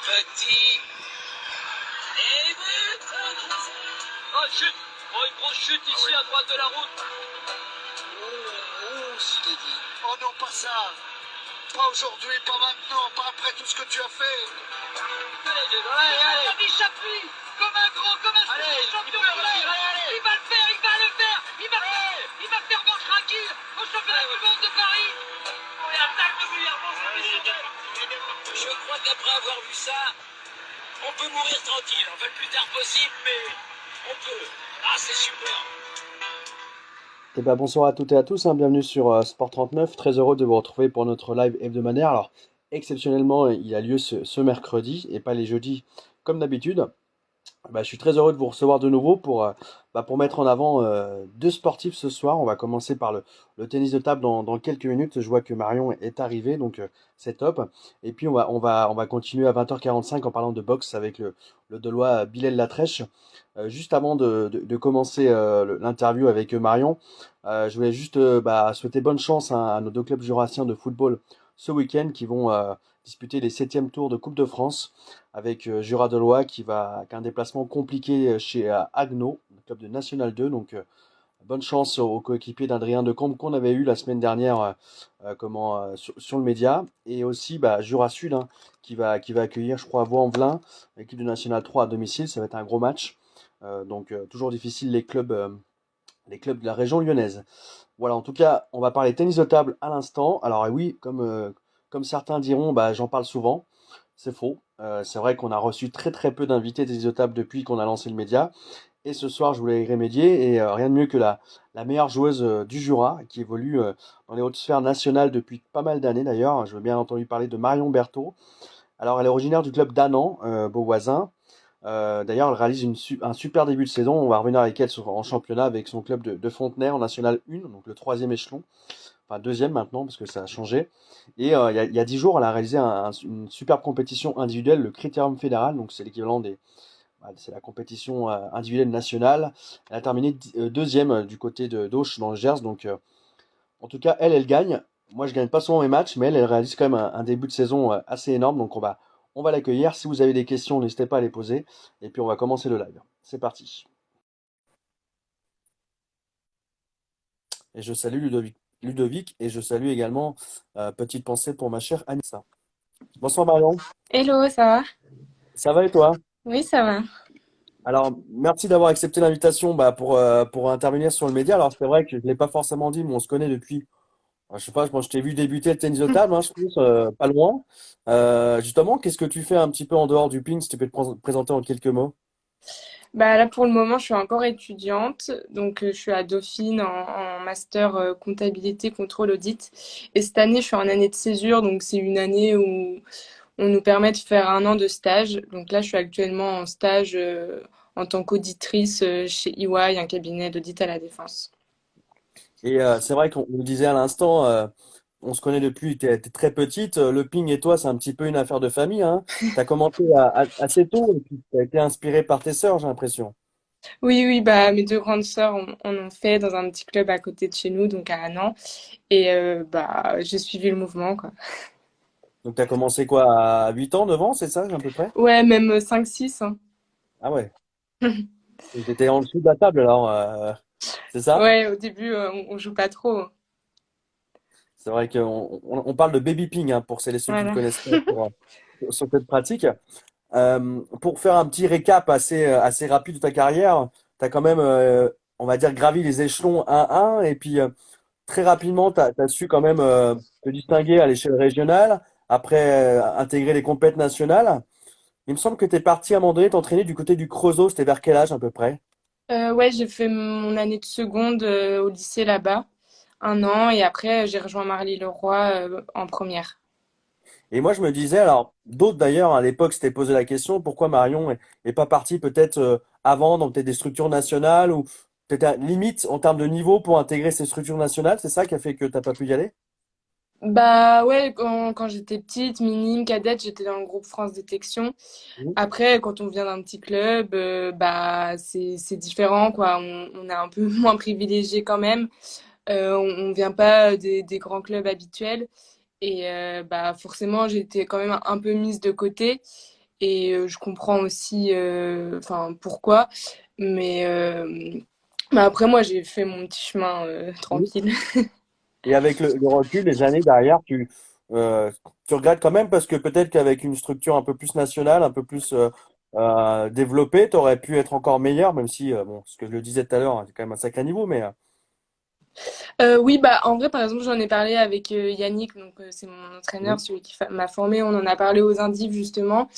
petit. Et but. Oh, chute. Oh, une grosse chute ici à droite de la route. Oh, Zinedine. Oh non, pas ça. Pas aujourd'hui, pas maintenant, pas après tout ce que tu as fait. Allez. David Chapuis, comme un grand, comme un champion du monde. Il va le faire, il va le faire. Il va faire Marc Raquille au championnat du monde de Paris. Oh, et attaque de Guillermo, Je crois qu'après avoir vu ça, on peut mourir tranquille. Enfin, le plus tard possible, mais on peut. Ah, c'est super. Eh ben, bonsoir à toutes et à tous, bienvenue sur Sport 39. Très heureux de vous retrouver pour notre live hebdomadaire. Alors, exceptionnellement, il a lieu ce mercredi et pas les jeudis comme d'habitude. Je suis très heureux de vous recevoir de nouveau pour mettre en avant deux sportifs ce soir. On va commencer par le tennis de table dans quelques minutes. Je vois que Marion est arrivée, donc c'est top. Et puis on va continuer à 20h45 en parlant de boxe avec le Dolois Bilal Latrèche. Juste avant de commencer l'interview avec Marion, je voulais juste souhaiter bonne chance à nos deux clubs jurassiens de football ce week-end qui vont disputer les 7e tours de Coupe de France avec Jura Dolois qui a un déplacement compliqué chez Agno, le club de National 2. Donc bonne chance aux coéquipiers d'Adrien Decombe qu'on avait eu la semaine dernière sur le média. Et aussi Jura Sud qui va accueillir, je crois, Vaux-en-Velin, l'équipe de National 3 à domicile. Ça va être un gros match. Donc toujours difficile les clubs de la région lyonnaise. Voilà, en tout cas, on va parler tennis de table à l'instant. Alors oui, comme certains diront, j'en parle souvent. C'est faux. C'est vrai qu'on a reçu très très peu d'invités tennis de table depuis qu'on a lancé le média. Et ce soir, je voulais y remédier. Et rien de mieux que la meilleure joueuse du Jura, qui évolue dans les hautes sphères nationales depuis pas mal d'années d'ailleurs. Je veux bien entendu parler de Marion Berthaud. Alors, elle est originaire du club d'Annan, Beauvoisin. D'ailleurs, elle réalise un super début de saison. On va revenir avec elle en championnat avec son club de Fontenay en National 1, donc le troisième échelon. Enfin, deuxième maintenant, parce que ça a changé. Et il y a 10 jours, elle a réalisé une superbe compétition individuelle, le Critérium Fédéral. Donc, c'est l'équivalent c'est la compétition individuelle nationale. Elle a terminé deuxième du côté d'Auch dans le Gers. Donc, en tout cas, elle gagne. Moi, je gagne pas souvent mes matchs, mais elle réalise quand même un début de saison assez énorme. Donc, on va l'accueillir. Si vous avez des questions, n'hésitez pas à les poser. Et puis, on va commencer le live. C'est parti. Et je salue Ludovic et je salue également petite pensée pour ma chère Anissa. Bonsoir Marion. Hello, ça va? Ça va et toi? Oui, ça va. Alors, merci d'avoir accepté l'invitation pour intervenir sur le média. Alors, c'est vrai que je ne l'ai pas forcément dit, mais on se connaît depuis, je sais pas, je t'ai vu débuter le tennis de table, je pense, pas loin. Justement, qu'est-ce que tu fais un petit peu en dehors du ping, si tu peux te présenter en quelques mots? Bah là, pour le moment, je suis encore étudiante. Donc, je suis à Dauphine en master comptabilité, contrôle, audit. Et cette année, je suis en année de césure. Donc, c'est une année où on nous permet de faire un an de stage. Donc là, je suis actuellement en stage en tant qu'auditrice chez EY, un cabinet d'audit à la Défense. Et c'est vrai qu'on le disait à l'instant, on se connaît depuis, tu es très petite. Le ping et toi, c'est un petit peu une affaire de famille, hein. Tu as commencé assez tôt et puis tu as été inspiré par tes sœurs, j'ai l'impression. Oui, oui, bah mes deux grandes sœurs en ont fait dans un petit club à côté de chez nous, donc à Annan. Et j'ai suivi le mouvement, quoi. Donc tu as commencé quoi, à 8 ans, 9 ans, c'est ça, à peu près? Ouais, même 5-6, hein. Ah ouais. Tu étais en dessous de la table alors, c'est ça? Ouais, au début, on joue pas trop, hein. C'est vrai qu'on parle de baby ping, pour celles et ceux qui ne Voilà. connaissent pas sur cette pratique. Pour faire un petit récap assez rapide de ta carrière, tu as quand même, on va dire, gravi les échelons 1-1 et puis très rapidement, tu as su quand même te distinguer à l'échelle régionale, après intégrer les compètes nationales. Il me semble que tu es parti à un moment donné t'entraîner du côté du Creusot, c'était vers quel âge à peu près? Ouais, j'ai fait mon année de seconde au lycée là-bas, un an, et après, j'ai rejoint Marly-le-Roi en première. Et moi, je me disais, alors, d'autres d'ailleurs, à l'époque, s'étaient posé la question, pourquoi Marion est pas partie peut-être avant dans peut-être des structures nationales ou peut-être limite en termes de niveau pour intégrer ces structures nationales, c'est ça qui a fait que t'as pas pu y aller? Bah ouais, quand j'étais petite, minime, cadette, j'étais dans le groupe France Détection. Mhm. Après, quand on vient d'un petit club, bah c'est différent, quoi. On est un peu moins privilégié quand même. On vient pas des grands clubs habituels. Et bah forcément, j'ai été quand même un peu mise de côté. et je comprends aussi enfin pourquoi. Mais, mais après, moi, j'ai fait mon petit chemin tranquille. Et avec le recul, les années derrière, euh, tu regrettes quand même parce que peut-être qu'avec une structure un peu plus nationale, un peu plus développée, tu aurais pu être encore meilleur, même si, bon, ce que je le disais tout à l'heure, hein, c'est quand même un sacré niveau, mais Oui, bah en vrai, par exemple, j'en ai parlé avec Yannick, donc c'est mon entraîneur, oui, celui qui m'a formé. On en a parlé aux Indifs justement,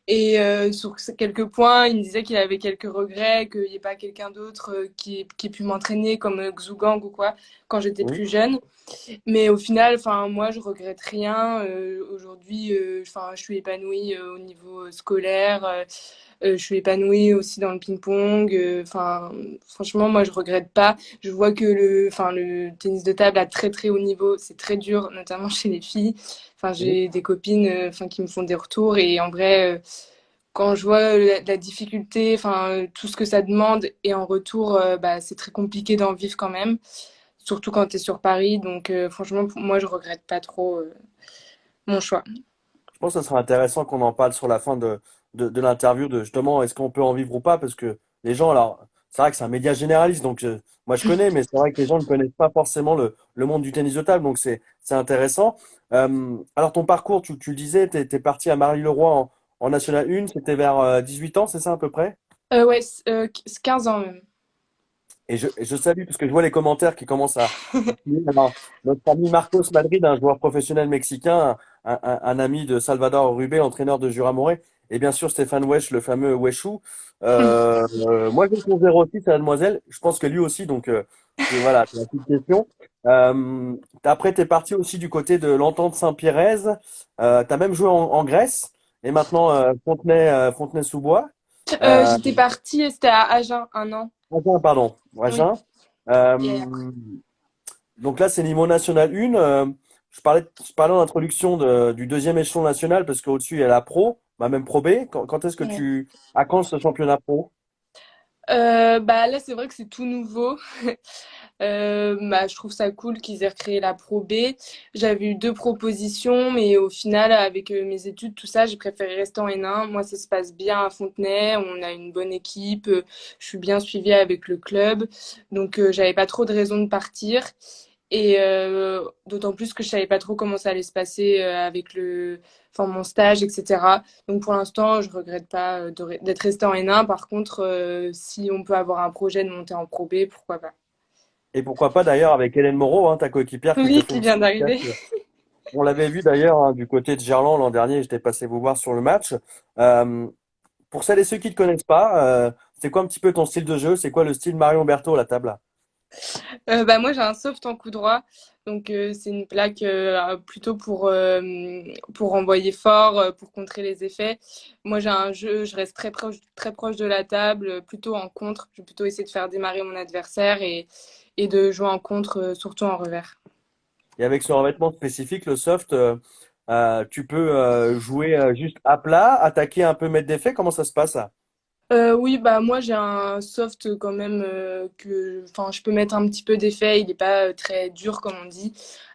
et sur quelques points, il me disait qu'il avait quelques regrets, qu'il n'y ait pas quelqu'un d'autre qui ait pu m'entraîner comme Xu ou quoi quand j'étais oui. plus jeune. Mais au final, enfin moi, je regrette rien. Aujourd'hui, enfin, je suis épanouie au niveau scolaire. Je suis épanouie aussi dans le ping-pong. Enfin, franchement, moi, je regrette pas. Je vois que enfin, le tennis de table à très très haut niveau, c'est très dur, notamment chez les filles. Enfin, Oui. j'ai des copines, enfin, qui me font des retours et en vrai, quand je vois la difficulté, enfin, tout ce que ça demande et en retour, bah, c'est très compliqué d'en vivre quand même, surtout quand tu es sur Paris. Donc, franchement, moi, je regrette pas trop mon choix. Je pense que ce sera intéressant qu'on en parle sur la fin de l'interview, de justement, est-ce qu'on peut en vivre ou pas, parce que les gens, alors, c'est vrai que c'est un média généraliste, donc moi je connais, mais c'est vrai que les gens ne connaissent pas forcément le monde du tennis de table, donc c'est intéressant. Alors ton parcours, tu le disais, tu es parti à Marly-le-Roi en National 1, c'était vers 18 ans, c'est ça à peu près? Ouais, 15 ans même. Et je salue, parce que je vois les commentaires qui commencent à filer. Alors, notre ami Marcos Madrid, un joueur professionnel mexicain, un ami de Salvador Rubé, l'entraîneur de Jura Moré, et bien sûr Stéphane Wesh, le fameux Weshou. Moi, j'ai son 06 à la demoiselle. Je pense que lui aussi, donc voilà, c'est la petite question. Après, tu es parti aussi du côté de l'Entente Saint-Pérez. Tu as même joué en Grèce, et maintenant Fontenay-sous-Bois. Euh, J'étais partie, c'était à Agen, un an. Agen, pardon, Oui. Agen. Et après. Euh, donc là, c'est niveau national 1. Je parlais en introduction du deuxième échelon national parce qu'au-dessus, il y a la pro, bah, même pro B. Quand est-ce que Ouais. à quand ce championnat pro? Bah là, c'est vrai que c'est tout nouveau. Bah, je trouve ça cool qu'ils aient recréé la Pro B. J'avais eu deux propositions, mais au final, avec mes études, tout ça, j'ai préféré rester en N1. Moi, ça se passe bien à Fontenay. On a une bonne équipe. Je suis bien suivie avec le club. Donc, j'avais pas trop de raison de partir. Et d'autant plus que je savais pas trop comment ça allait se passer avec enfin, mon stage, etc. Donc pour l'instant, je regrette pas d'être restée en N1. Par contre, si on peut avoir un projet de monter en Pro B, pourquoi pas. Et pourquoi pas d'ailleurs avec Hélène Moreau, hein, ta coéquipière qui te Oui, fait qui une petite vient dédicace. d'arriver. On l'avait vu d'ailleurs hein, du côté de Gerland l'an dernier, j'étais passé vous voir sur le match. Euh, pour celles et ceux qui ne te connaissent pas, c'est quoi un petit peu ton style de jeu? C'est quoi le style Marion Berthaud à la table? Bah, moi, j'ai un soft en coup droit. Donc, c'est une plaque plutôt pour envoyer fort, pour contrer les effets. Moi, j'ai un jeu, je reste très proche de la table, plutôt en contre. Je vais plutôt essayer de faire démarrer mon adversaire et de jouer en contre, surtout en revers. Et avec ce revêtement spécifique, le soft, tu peux jouer juste à plat, attaquer un peu, mettre des faits. Comment ça se passe? Oui, bah moi j'ai un soft quand même enfin, je peux mettre un petit peu d'effet. Il n'est pas très dur comme on dit,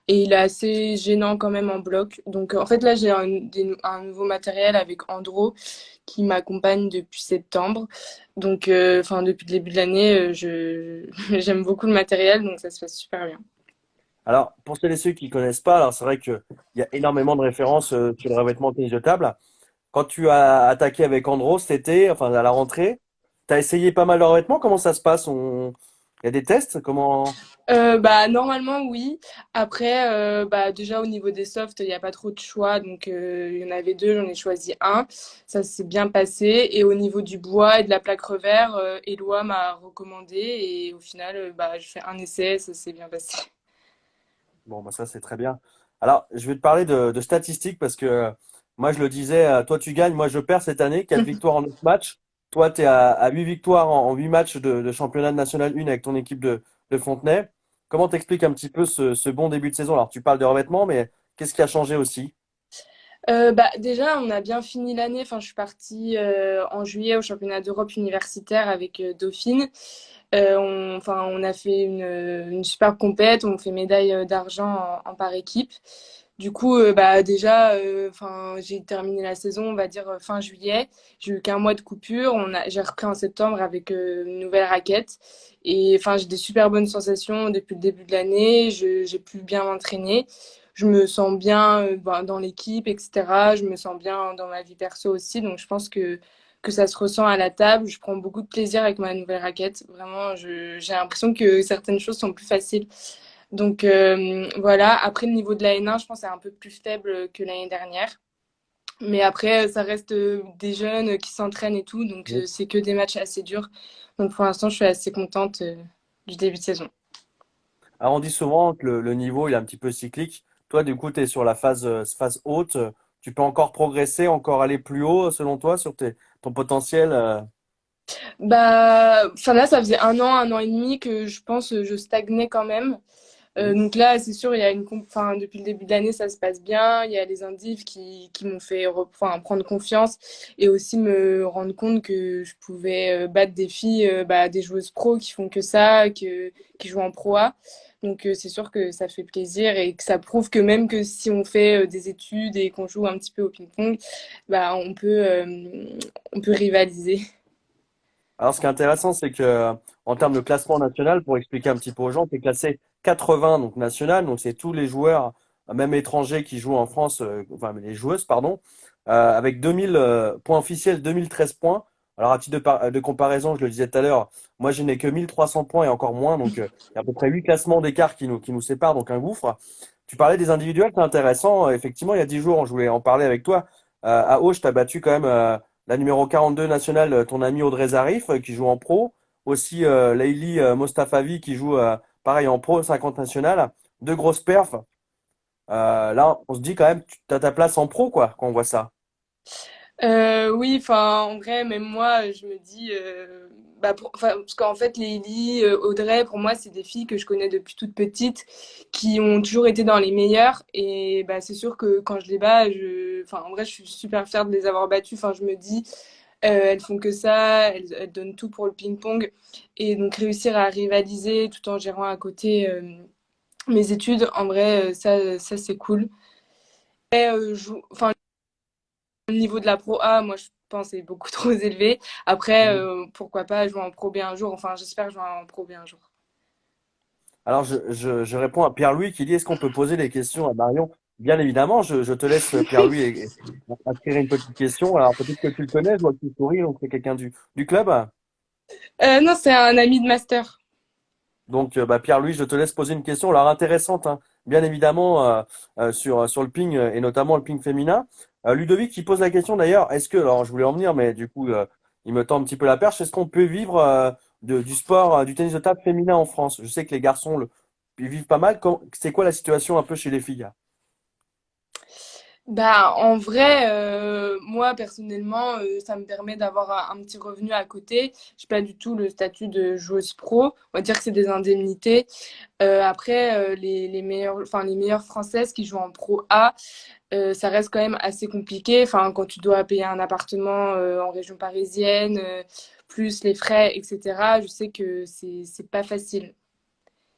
et il est assez gênant quand même en bloc. Donc en fait là j'ai un nouveau matériel avec Andro qui m'accompagne depuis septembre. Donc enfin depuis le début de l'année, j'aime beaucoup le matériel, donc ça se passe super bien. Alors, pour celles et ceux qui ne connaissent pas, alors c'est vrai qu'il y a énormément de références sur le revêtement de tennis de table. Quand tu as attaqué avec Andros cet été, enfin à la rentrée, tu as essayé pas mal de revêtements. Comment ça se passe? Il y a des tests? Comment? Bah normalement oui. Après bah déjà au niveau des softs, il n'y a pas trop de choix, donc il y en avait deux, j'en ai choisi un. Ça s'est bien passé. Et au niveau du bois et de la plaque revers, Eloi m'a recommandé et au final bah j'ai fait un essai, ça s'est bien passé. Bon, bah ça c'est très bien. Alors, je vais te parler de statistiques parce que moi je le disais, toi tu gagnes, moi je perds cette année. 4 victoires en 9 matchs. Toi, tu es à 8 victoires en 8 matchs de championnat national 1 avec ton équipe de Fontenay. Comment t'expliques un petit peu ce bon début de saison? Alors, tu parles de revêtement, mais qu'est-ce qui a changé aussi? Bah déjà on a bien fini l'année. Enfin je suis partie en juillet au championnat d'Europe universitaire avec Dauphine. On a fait une super compète, on fait médaille d'argent en par équipe. Du coup, bah déjà, enfin, j'ai terminé la saison, on va dire fin juillet. J'ai eu qu'un mois de coupure. J'ai repris en septembre avec une nouvelle raquette. Et enfin, j'ai des super bonnes sensations depuis le début de l'année. J'ai pu bien m'entraîner. Je me sens bien ben, dans l'équipe, etc. Je me sens bien dans ma vie perso aussi. Donc, je pense que ça se ressent à la table. Je prends beaucoup de plaisir avec ma nouvelle raquette. Vraiment, j'ai l'impression que certaines choses sont plus faciles. Donc voilà, après le niveau de la N1, je pense que c'est un peu plus faible que l'année dernière. Mais après, ça reste des jeunes qui s'entraînent et tout, donc c'est que des matchs assez durs. Donc pour l'instant, je suis assez contente du début de saison. Alors on dit souvent que le niveau il est un petit peu cyclique. Toi, du coup, tu es sur la phase haute. Tu peux encore progresser, encore aller plus haut, selon toi, sur ton potentiel. Bah, enfin là, ça faisait un an et demi que je pense je stagnais quand même. Mhm. Donc là, c'est sûr, il y a enfin, depuis le début de l'année, ça se passe bien. Il y a les indifs qui m'ont fait enfin, prendre confiance et aussi me rendre compte que je pouvais battre des filles, bah, des joueuses pro qui font que ça, qui jouent en pro A. Donc c'est sûr que ça fait plaisir et que ça prouve que même que si on fait des études et qu'on joue un petit peu au ping-pong, bah, on peut rivaliser. Alors, ce qui est intéressant, c'est que en termes de classement national, pour expliquer un petit peu aux gens, tu es classé 80 donc national, donc c'est tous les joueurs, même étrangers qui jouent en France, enfin les joueuses, pardon, avec 2000 points officiels, 2013 points. Alors, à titre de comparaison, je le disais tout à l'heure, moi je n'ai que 1300 points et encore moins, donc il y a à peu près 8 classements d'écart qui nous séparent, donc un gouffre. Tu parlais des individuels, c'est intéressant. Effectivement, il y a 10 jours, je voulais en parler avec toi. À Auch, tu as battu quand même la numéro 42 nationale, ton ami Audrey Zarif, qui joue en pro. Aussi Leili Mostafavi, qui joue pareil en pro 50 nationale. Deux grosses perfs. Là, on se dit quand même, tu as ta place en pro, quoi, quand on voit ça. Oui, enfin, en vrai, même moi, je me dis, bah, parce qu'en fait, Lélie, Audrey, pour moi, c'est des filles que je connais depuis toute petite, qui ont toujours été dans les meilleures. Et bah, c'est sûr que quand je les bats, enfin, en vrai, je suis super fière de les avoir battues. Enfin, je me dis, elles font que ça, elles donnent tout pour le ping-pong. Et donc, réussir à rivaliser tout en gérant à côté mes études, en vrai, ça c'est cool. Et, enfin, le niveau de la Pro A, moi, je pense, est beaucoup trop élevé. Après, Mhm. pourquoi pas jouer en Pro B un jour. Enfin, j'espère jouer en Pro B un jour. Alors, je réponds à Pierre-Louis qui dit, est-ce qu'on peut poser des questions à Marion? Bien évidemment, je te laisse, Pierre-Louis, inscrire une petite question. Alors, peut-être que tu le connais, je vois que tu souris, donc c'est quelqu'un du club. Non, c'est un ami de master. Donc, bah, Pierre-Louis, je te laisse poser une question, alors intéressante, hein, bien évidemment, sur le ping, et notamment le ping féminin. Ludovic qui pose la question d'ailleurs, alors je voulais en venir, mais du coup, il me tend un petit peu la perche, est-ce qu'on peut vivre du sport, du tennis de table féminin en France? Je sais que les garçons ils vivent pas mal. C'est quoi la situation un peu chez les filles? Bah, en vrai, moi, personnellement, ça me permet d'avoir un petit revenu à côté. J'ai pas du tout le statut de joueuse pro. On va dire que c'est des indemnités. Après, les meilleures françaises qui jouent en Pro A, ça reste quand même assez compliqué. Enfin, quand tu dois payer un appartement en région parisienne, plus les frais, etc., je sais que c'est pas facile.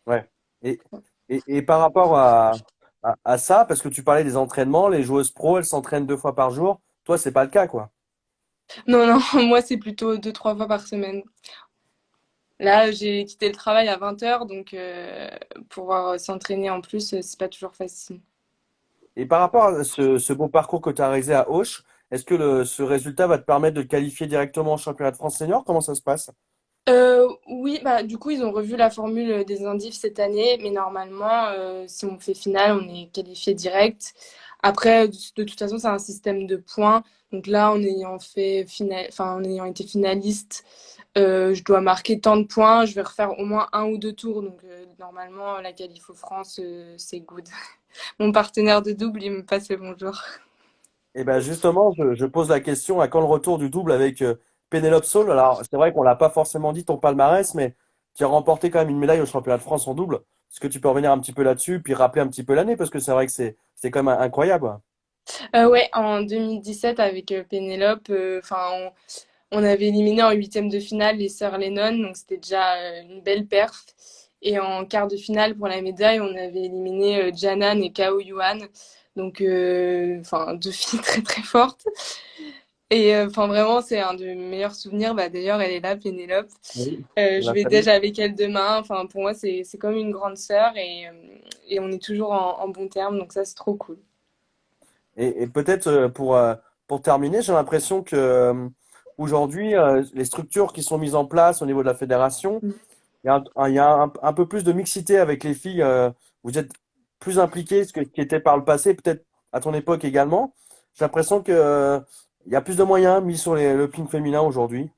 Ouais. Et, et par rapport à ça, parce que tu parlais des entraînements, les joueuses pro, elles s'entraînent 2 fois par jour. Toi, c'est pas le cas, quoi. Non, non, moi, c'est plutôt deux, trois fois par semaine. Là, j'ai quitté le travail à 20h, donc pouvoir s'entraîner en plus, c'est pas toujours facile. Et par rapport à ce beau parcours que tu as réalisé à Auch, est-ce que ce résultat va te permettre de te qualifier directement au championnat de France senior? Comment ça se passe? Oui, bah, du coup, ils ont revu la formule des indifs cette année, mais normalement, si on fait finale, on est qualifié direct. Après, de toute façon, c'est un système de points. Donc là, en ayant fait enfin, en ayant été finaliste, je dois marquer tant de points. Je vais refaire au moins un ou deux tours. Donc normalement, la qualif aux France, c'est good. Mon partenaire de double, il me passe le bonjour. Et ben justement, je pose la question à quand le retour du double avec Pénélope Saul? Alors, c'est vrai qu'on l'a pas forcément dit ton palmarès, mais tu as remporté quand même une médaille au championnat de France en double. Est-ce que tu peux revenir un petit peu là-dessus, puis rappeler un petit peu l'année, parce que c'est vrai que c'est quand même incroyable. Ouais, en 2017 avec Pénélope, on avait éliminé en huitième de finale les sœurs Lennon, donc c'était déjà une belle perf. Et en quart de finale pour la médaille, on avait éliminé Janan et Kao Yuan. Donc, enfin, deux filles très très fortes. Et enfin, vraiment, c'est un de mes meilleurs souvenirs. Bah, d'ailleurs, elle est là, Pénélope. Oui, Je la vais famille. déjà avec elle demain. Enfin, pour moi, c'est comme une grande sœur et on est toujours en bons termes. Donc ça, c'est trop cool. Et peut-être pour terminer, j'ai l'impression que aujourd'hui, les structures qui sont mises en place au niveau de la fédération, il y a un peu plus de mixité avec les filles. Vous êtes plus impliqués ce qui était par le passé, peut-être à ton époque également. J'ai l'impression que il y a plus de moyens mis sur le ping féminin aujourd'hui.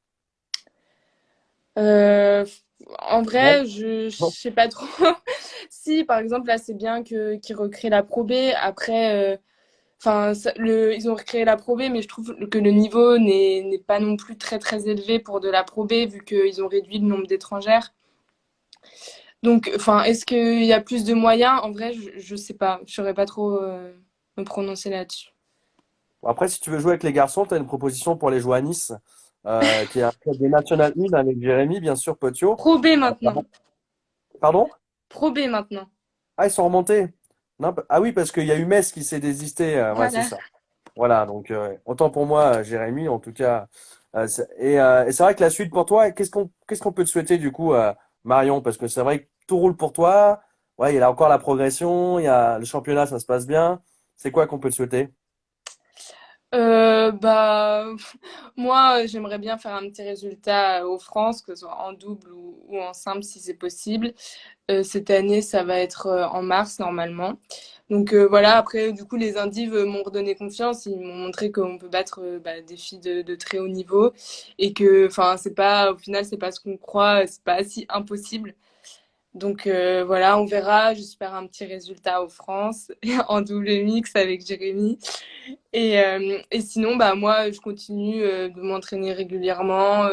Euh, En Ouais. vrai, je Non. sais pas trop. Si, par exemple, là, c'est bien qu'ils recréent la Pro B. Après, enfin, ils ont recréé la Pro B, mais je trouve que le niveau n'est pas non plus très très élevé pour de la Pro B, vu qu'ils ont réduit le nombre d'étrangères. Donc, enfin, est-ce qu'il y a plus de moyens? En vrai, je sais pas. Je saurais pas trop me prononcer là-dessus. Après, si tu veux jouer avec les garçons, tu as une proposition pour les jouer à Nice, qui est un club des National 1 avec Jérémy, bien sûr, Potio. Pro B Ah maintenant. bon. Pardon? Pro B maintenant. Ah, ils sont remontés. Non, ah oui, parce qu'il y a eu Metz qui s'est désisté. Ouais, c'est Voilà. ça. Voilà, donc autant pour moi, Jérémy, en tout cas. Et c'est vrai que la suite pour toi, qu'est-ce qu'on peut te souhaiter du coup, Marion? Parce que c'est vrai que tout roule pour toi. Ouais, il y a encore la progression, il y a le championnat, ça se passe bien. C'est quoi qu'on peut te souhaiter? Bah, moi, j'aimerais bien faire un petit résultat aux France, que ce soit en double ou en simple si c'est possible. Cette année, ça va être en mars normalement. Donc voilà, après, du coup, les Indives m'ont redonné confiance. Ils m'ont montré qu'on peut battre bah, des filles de très haut niveau et que, enfin, c'est pas, au final, c'est pas ce qu'on croit, c'est pas si impossible. Donc voilà, on verra. J'espère un petit résultat aux France en double mix avec Jérémy. Et sinon, bah, moi, je continue de m'entraîner régulièrement,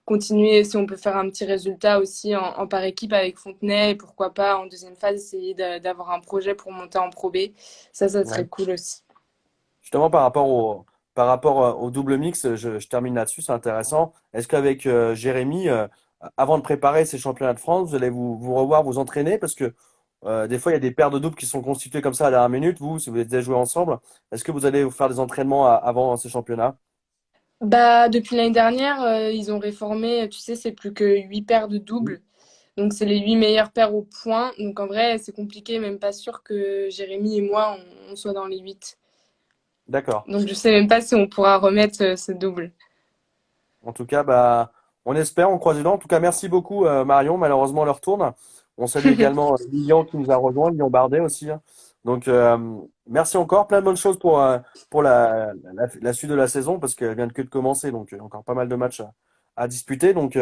continuer si on peut faire un petit résultat aussi en par équipe avec Fontenay, et pourquoi pas en deuxième phase essayer d'avoir un projet pour monter en Pro B. Ça Ouais. serait cool aussi. Justement, par rapport au double mix, je termine là-dessus, c'est intéressant. Est-ce qu'avec Jérémy, avant de préparer ces championnats de France, vous allez vous revoir, vous entraîner? Parce que des fois, il y a des paires de doubles qui sont constituées comme ça à la dernière minute. Vous, si vous êtes déjà joué ensemble, est-ce que vous allez vous faire des entraînements avant ces championnats? Bah, depuis l'année dernière, ils ont réformé, tu sais, c'est plus que 8 paires de Oui. doubles. Donc, c'est les 8 meilleures paires au point. Donc, en vrai, c'est compliqué, même pas sûr que Jérémy et moi, on soit dans les 8. D'accord. Donc, je sais même pas si on pourra remettre ce double. En tout cas, bah, on espère, on croise les doigts. En tout cas, merci beaucoup, Marion. Malheureusement, l'heure tourne. On salue également Lilian qui nous a rejoint, Lilian Bardet aussi, hein. Donc, merci encore. Plein de bonnes choses pour la suite de la saison parce qu'elle vient que de commencer. Donc, encore pas mal de matchs à disputer. Donc,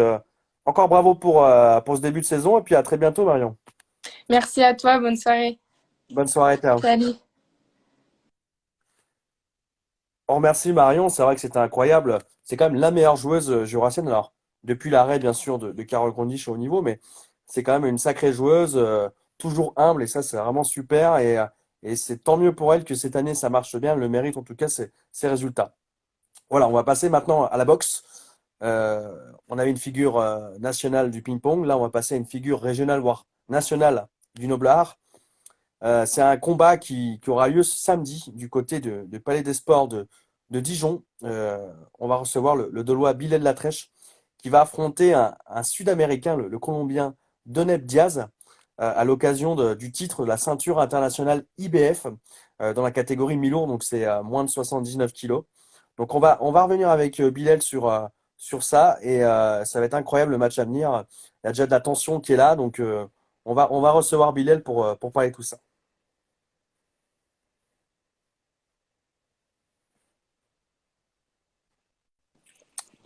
encore bravo pour ce début de saison. Et puis, à très bientôt, Marion. Merci à toi, bonne soirée. Bonne soirée, ciao. Salut. On remercie Marion, c'est vrai que c'était incroyable. C'est quand même la meilleure joueuse jurassienne. Alors, depuis l'arrêt, bien sûr, de Carole Grandich au haut niveau, mais c'est quand même une sacrée joueuse, toujours humble, et ça, c'est vraiment super. Et c'est tant mieux pour elle que cette année, ça marche bien. Elle le mérite, en tout cas, ses résultats. Voilà, on va passer maintenant à la boxe. On avait une figure nationale du ping-pong. Là, on va passer à une figure régionale, voire nationale du noble art. C'est un combat qui aura lieu samedi du côté de Palais des Sports de Dijon. On va recevoir le Dolois Bilal Latrèche qui va affronter un Sud-Américain, le Colombien Donep Diaz, à l'occasion du titre de la ceinture internationale IBF dans la catégorie mi-lourd, donc c'est moins de 79 kilos. Donc on va revenir avec Bilal sur ça et ça va être incroyable le match à venir. Il y a déjà de la tension qui est là, donc on va recevoir Bilal pour parler de tout ça.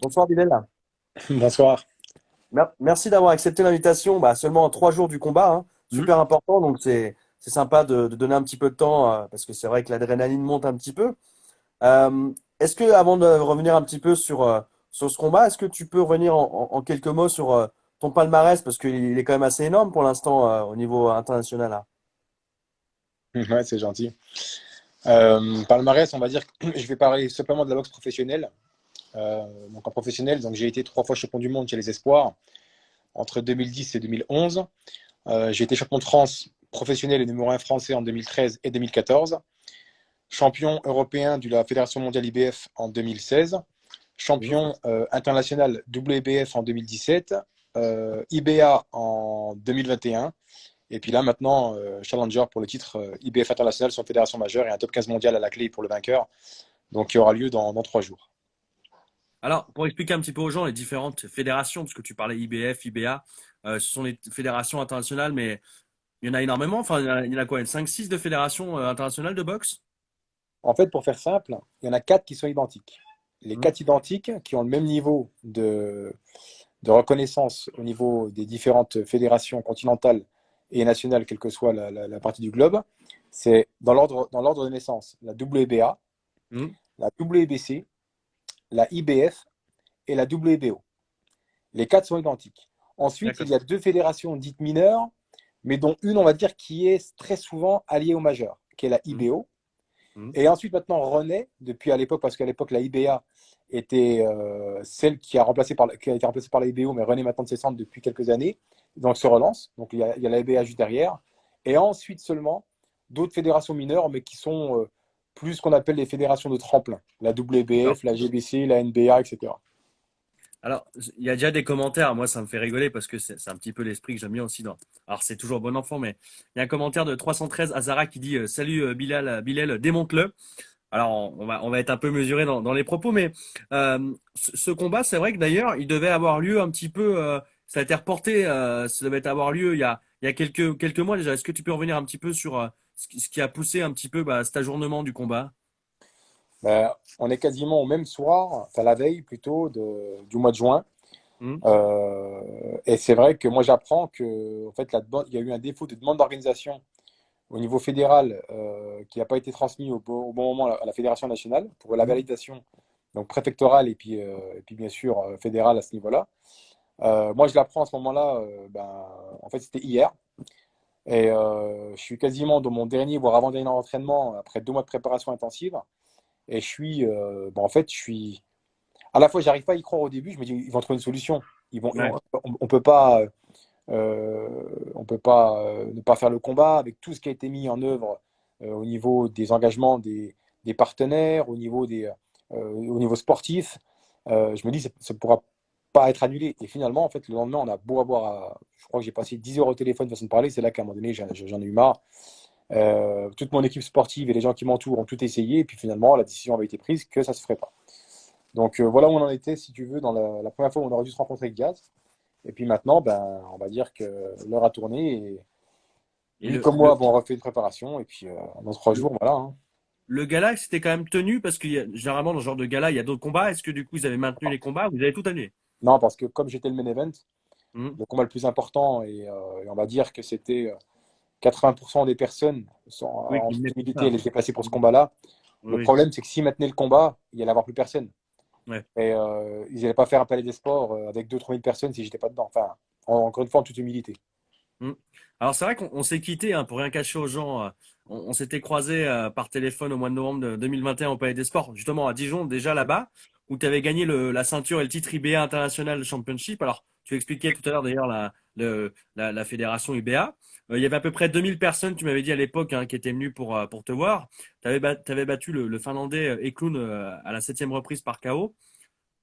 Bonsoir Bilal. Bonsoir. Merci d'avoir accepté l'invitation. Bah, seulement en 3 jours du combat, hein. Hmm. Super important. Donc c'est sympa de donner un petit peu de temps parce que c'est vrai que l'adrénaline monte un petit peu. Est-ce que avant de revenir un petit peu sur ce combat, est-ce que tu peux revenir en quelques mots sur ton palmarès parce qu'il est quand même assez énorme pour l'instant au niveau international là. Ouais, c'est gentil. Palmarès, on va dire que je vais parler simplement de la boxe professionnelle. Donc en professionnel, donc j'ai été 3 fois champion du monde chez les Espoirs entre 2010 et 2011. J'ai été champion de France professionnel et numéro 1 français en 2013 et 2014. champion européen de la Fédération mondiale IBF en 2016, champion international WBF en 2017, IBA en 2021, et puis là maintenant challenger pour le titre IBF international sur fédération majeure et un top 15 mondial à la clé pour le vainqueur, donc qui aura lieu dans 3 jours. Alors, pour expliquer un petit peu aux gens les différentes fédérations, parce que tu parlais IBF, IBA, ce sont les fédérations internationales, mais il y en a énormément. Enfin, il y en a quoi? 5-6 de fédérations internationales de boxe? En fait, pour faire simple, il y en a 4 qui sont identiques. Les 4 identiques qui ont le même niveau de reconnaissance au niveau des différentes fédérations continentales et nationales, quelle que soit la partie du globe, c'est dans l'ordre de naissance, la WBA, la WBC, la IBF et la WBO. Les 4 sont identiques. Ensuite, il y a 2 fédérations dites mineures, mais dont une, on va dire, qui est très souvent alliée au majeur, qui est la IBO. Et ensuite, maintenant, renaît, depuis à l'époque, parce qu'à l'époque, la IBA était celle qui a été remplacée par la IBO, mais renaît maintenant de ses cendres depuis quelques années, donc se relance. Donc, il y a la IBA juste derrière. Et ensuite seulement, d'autres fédérations mineures, mais qui sont plus ce qu'on appelle les fédérations de tremplin. La WBF, la GBC, la NBA, etc. Alors, il y a déjà des commentaires. Moi, ça me fait rigoler parce que c'est un petit peu l'esprit que j'aime bien aussi. Alors, c'est toujours bon enfant, mais il y a un commentaire de 313 Azara qui dit Salut Bilal, démonte-le. Alors, on va être un peu mesuré dans les propos, mais ce combat, c'est vrai que d'ailleurs, il devait avoir lieu un petit peu. Ça a été reporté. Ça devait avoir lieu il y a quelques mois déjà. Est-ce que tu peux revenir un petit peu sur ce qui a poussé un petit peu cet ajournement du combat? On est quasiment au même soir, enfin la veille plutôt du mois de juin. Et c'est vrai que moi j'apprends que en fait, il y a eu un défaut de demande d'organisation au niveau fédéral qui n'a pas été transmis au bon moment à la fédération nationale pour la validation donc préfectorale et puis bien sûr fédérale à ce niveau-là. Moi je l'apprends à ce moment-là, en fait c'était hier. Et je suis quasiment dans mon dernier, voire avant-dernier entraînement après 2 mois de préparation intensive. Et je suis, à la fois, j'arrive pas à y croire au début. Je me dis, ils vont trouver une solution. On peut pas, ne pas faire le combat avec tout ce qui a été mis en œuvre au niveau des engagements des partenaires, au niveau sportif. Je me dis, ça ne pourra pas être annulé. Et finalement, en fait, le lendemain, on a beau avoir, je crois que j'ai passé 10 heures au téléphone façon de parler. C'est là qu'à un moment donné, j'en ai eu marre. Toute mon équipe sportive et les gens qui m'entourent ont tout essayé et puis finalement la décision avait été prise que ça se ferait pas. Donc voilà où on en était, si tu veux, dans la première fois où on aurait dû se rencontrer avec Gaz. Et puis maintenant, on va dire que l'heure a tourné et lui comme moi, on refait une préparation et puis dans 3 jours, voilà. Hein. Le gala, c'était quand même tenu parce que généralement dans ce genre de gala, il y a d'autres combats. Est-ce que du coup, vous avez maintenu les combats ou vous avez tout annulé? Non, parce que comme j'étais le main event, le combat le plus important et on va dire que c'était 80% des personnes en humilité, elles étaient placées pour ce combat-là. Le problème, c'est que s'ils maintenaient le combat, il n'y allait avoir plus personne. Et ils n'allaient pas faire un palais des sports avec 2-3 000 personnes si j'étais pas dedans. Enfin, encore une fois, en toute humilité. Alors, c'est vrai qu'on s'est quitté, pour rien cacher aux gens. On s'était croisés par téléphone au mois de novembre 2021 au Palais des Sports, justement à Dijon, déjà là-bas, où tu avais gagné la ceinture et le titre IBA International Championship. Alors, tu expliquais tout à l'heure d'ailleurs la fédération IBA. Il y avait à peu près 2000 personnes, tu m'avais dit à l'époque, qui étaient venues pour te voir. Tu avais battu le Finlandais Eklund à la 7e reprise par KO.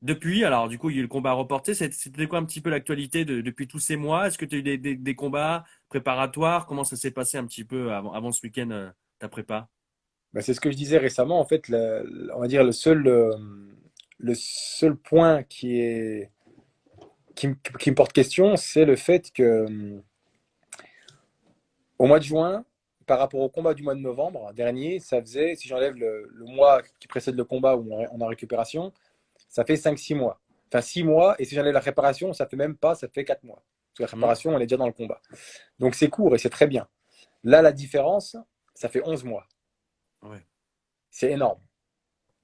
Depuis, alors du coup, il y a eu le combat reporté. C'était quoi un petit peu l'actualité depuis tous ces mois? Est-ce que tu as eu des combats préparatoires? Comment ça s'est passé un petit peu avant ce week-end, ta prépa? C'est ce que je disais récemment. En fait, on va dire le seul point qui me porte question, c'est le fait que au mois de juin, par rapport au combat du mois de novembre dernier, ça faisait, si j'enlève le mois qui précède le combat où on est en récupération, ça fait 5-6 mois. Enfin, 6 mois, et si j'enlève la réparation, ça fait même pas, ça fait 4 mois. Parce que la réparation, on est déjà dans le combat. Donc c'est court et c'est très bien. Là, la différence, ça fait 11 mois. Ouais. C'est énorme.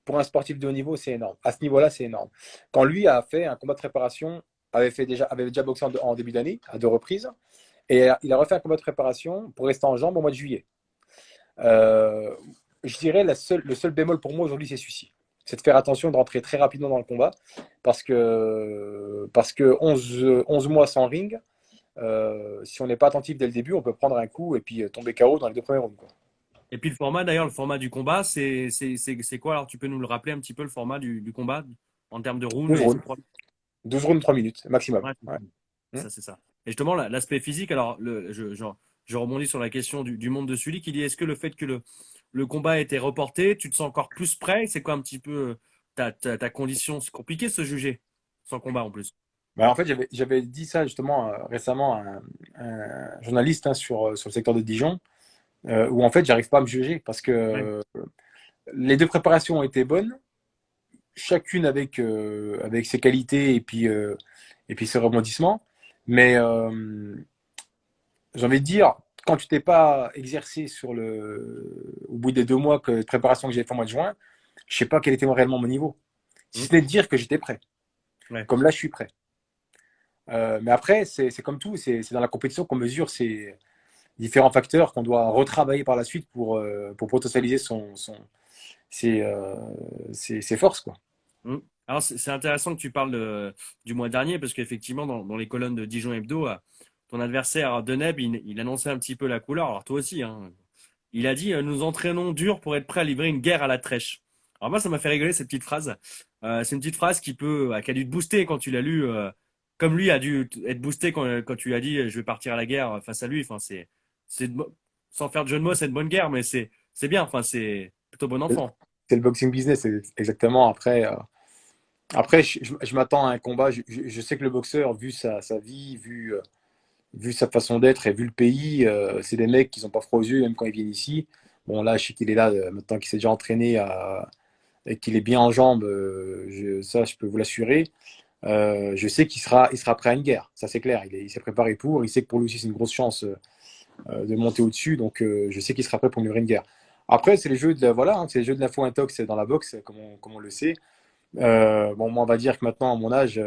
Pour un sportif de haut niveau, c'est énorme. À ce niveau-là, c'est énorme. Quand lui a fait un combat de préparation, avait déjà boxé en début d'année, à 2 reprises, et il a refait un combat de préparation pour rester en jambes au mois de juillet. Je dirais le seul bémol pour moi aujourd'hui, c'est celui-ci. C'est de faire attention de rentrer très rapidement dans le combat parce que 11 mois sans ring, si on n'est pas attentif dès le début, on peut prendre un coup et puis tomber KO dans les 2 premiers rounds. Et puis le format, d'ailleurs, le format du combat, c'est quoi? Alors tu peux nous le rappeler un petit peu le format du combat en termes de rounds 12 et c'est rounds. 3 12 rounds, 3 minutes maximum. Ouais, Ouais. Hmm. ça, c'est ça. Et justement, l'aspect physique, alors je rebondis sur la question du monde de Sully qui dit est-ce que le fait que le combat a été reporté, tu te sens encore plus prêt? C'est quoi un petit peu ta condition? C'est compliqué de se juger sans combat en plus. Bah, en fait, j'avais dit ça justement récemment à un journaliste, hein, sur le secteur de Dijon, où en fait, j'arrive pas à me juger parce que Ouais. les deux préparations ont été bonnes, chacune avec ses qualités et puis ses rebondissements. Mais j'ai envie de dire, quand tu t'es pas exercé au bout des 2 mois de préparation que j'ai fait au mois de juin, je sais pas quel était réellement mon niveau. Si Mm. ce n'est de dire que j'étais prêt. Ouais. Comme là, je suis prêt. Mais après, c'est comme tout, c'est dans la compétition qu'on mesure ces différents facteurs qu'on doit retravailler par la suite pour potentialiser ses, euh, ses forces, quoi. Mm. Alors, c'est intéressant que tu parles du mois dernier parce qu'effectivement, dans les colonnes de Dijon Hebdo, ton adversaire Deneb, il annonçait un petit peu la couleur. Alors, toi aussi, hein. Il a dit nous entraînons dur pour être prêt à livrer une guerre à la trèche. Alors, moi, ça m'a fait rigoler cette petite phrase. C'est une petite phrase qui a dû te booster quand tu l'as lu, comme lui a dû être boosté quand tu lui as dit je vais partir à la guerre face à lui. Enfin, c'est sans faire de jeu de mots, c'est une bonne guerre, mais c'est bien. Enfin, c'est plutôt bon enfant. C'est le boxing business, exactement. Après je m'attends à un combat. Je sais que le boxeur, vu sa vie, vu sa façon d'être et vu le pays, c'est des mecs qui sont pas froids aux yeux, même quand ils viennent ici. Bon, là, je sais qu'il est là, maintenant qu'il s'est déjà entraîné et qu'il est bien en jambes, ça, je peux vous l'assurer. Je sais il sera prêt à une guerre, ça c'est clair. Il s'est préparé pour, il sait que pour lui aussi c'est une grosse chance de monter au-dessus, donc je sais qu'il sera prêt pour livrer une guerre. Après, c'est les jeux voilà, hein, c'est les jeux de l'info intox dans la boxe, comme on le sait. Bon, moi, on va dire que maintenant, à mon âge,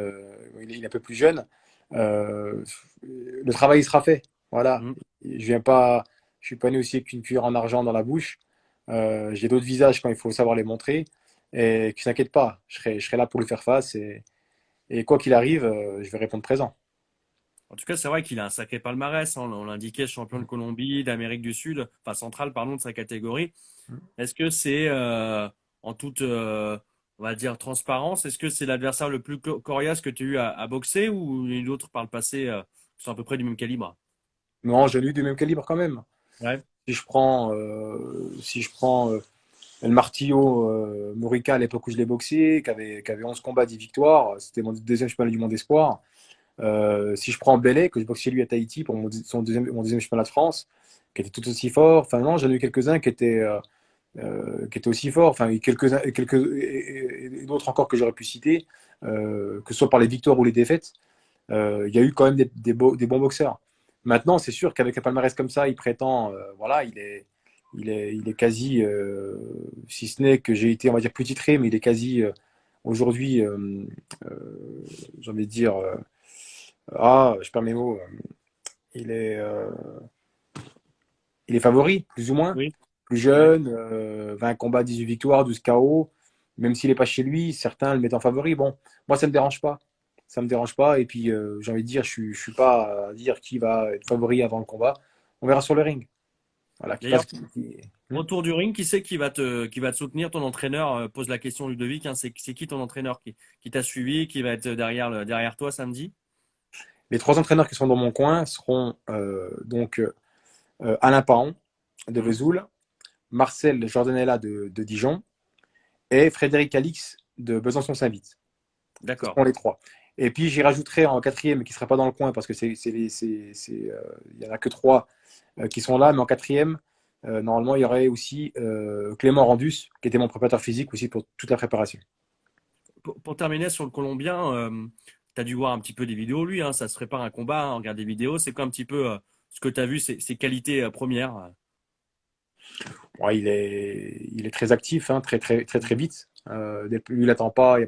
il est un peu plus jeune. Le travail il sera fait. Voilà. Mm. Je suis pas né aussi avec une cuillère en argent dans la bouche. J'ai d'autres visages quand il faut savoir les montrer. Et ne s'inquiète pas, je serai là pour lui faire face. Et quoi qu'il arrive, je vais répondre présent. En tout cas, c'est vrai qu'il a un sacré palmarès, hein. On l'indiquait, champion de Colombie, d'Amérique du Sud, enfin centrale, pardon, de sa catégorie. Est-ce que c'est en toute, on va dire, transparence, est-ce que c'est l'adversaire le plus coriace que tu as eu à boxer ou il y a eu d'autres par le passé qui sont à peu près du même calibre? Non, j'ai eu du même calibre quand même. Ouais. Si je prends El Martillo Morica à l'époque où je l'ai boxé, qui avait 11 combats, 10 victoires, c'était mon deuxième championnat du monde espoir. Si je prends Bellet, que je boxe chez lui à Tahiti pour mon deuxième championnat de France, qui était tout aussi fort. Enfin, non, j'en ai eu quelques-uns qui étaient aussi forts. Enfin, et d'autres encore que j'aurais pu citer, que ce soit par les victoires ou les défaites. Il y a eu quand même des bons boxeurs. Maintenant, c'est sûr qu'avec un palmarès comme ça, il prétend, voilà, il est quasi, si ce n'est que j'ai été, on va dire, plus titré, mais il est quasi aujourd'hui, j'ai envie de dire, je perds mes mots, il est, euh, il est favori, plus ou moins, Oui. plus Ouais. jeune, 20 combats, 18 victoires, 12 KO. Même s'il n'est pas chez lui, certains le mettent en favori. Bon, moi, ça ne me dérange pas. Ça me dérange pas. Et puis, j'ai envie de dire, je suis pas à dire qui va être favori avant le combat. On verra sur le ring. Voilà, qui D'ailleurs, passe. Hmm. autour du ring, qui c'est qui va te soutenir? Ton entraîneur pose la question Ludovic, hein, c'est qui ton entraîneur qui t'a suivi, qui va être derrière toi samedi? Les trois entraîneurs qui seront dans mon coin seront donc Alain Paon de Hmm. Vesoul, Marcel Jordanella de Dijon et Frédéric Alix de Besançon-Saint-Vite. Ce D'accord. seront les trois. Et puis j'y rajouterai en quatrième, qui ne sera pas dans le coin parce que il y en a que trois qui sont là, mais en quatrième, normalement, il y aurait aussi Clément Randus, qui était mon préparateur physique aussi pour toute la préparation. Pour terminer sur le Colombien, tu as dû voir un petit peu des vidéos, lui, hein, ça se prépare un combat, hein, on regarde des vidéos. C'est quoi un petit peu ce que tu as vu, ses qualités premières? Ouais, il est très actif, hein, très vite. Lui, il n'attend pas, il y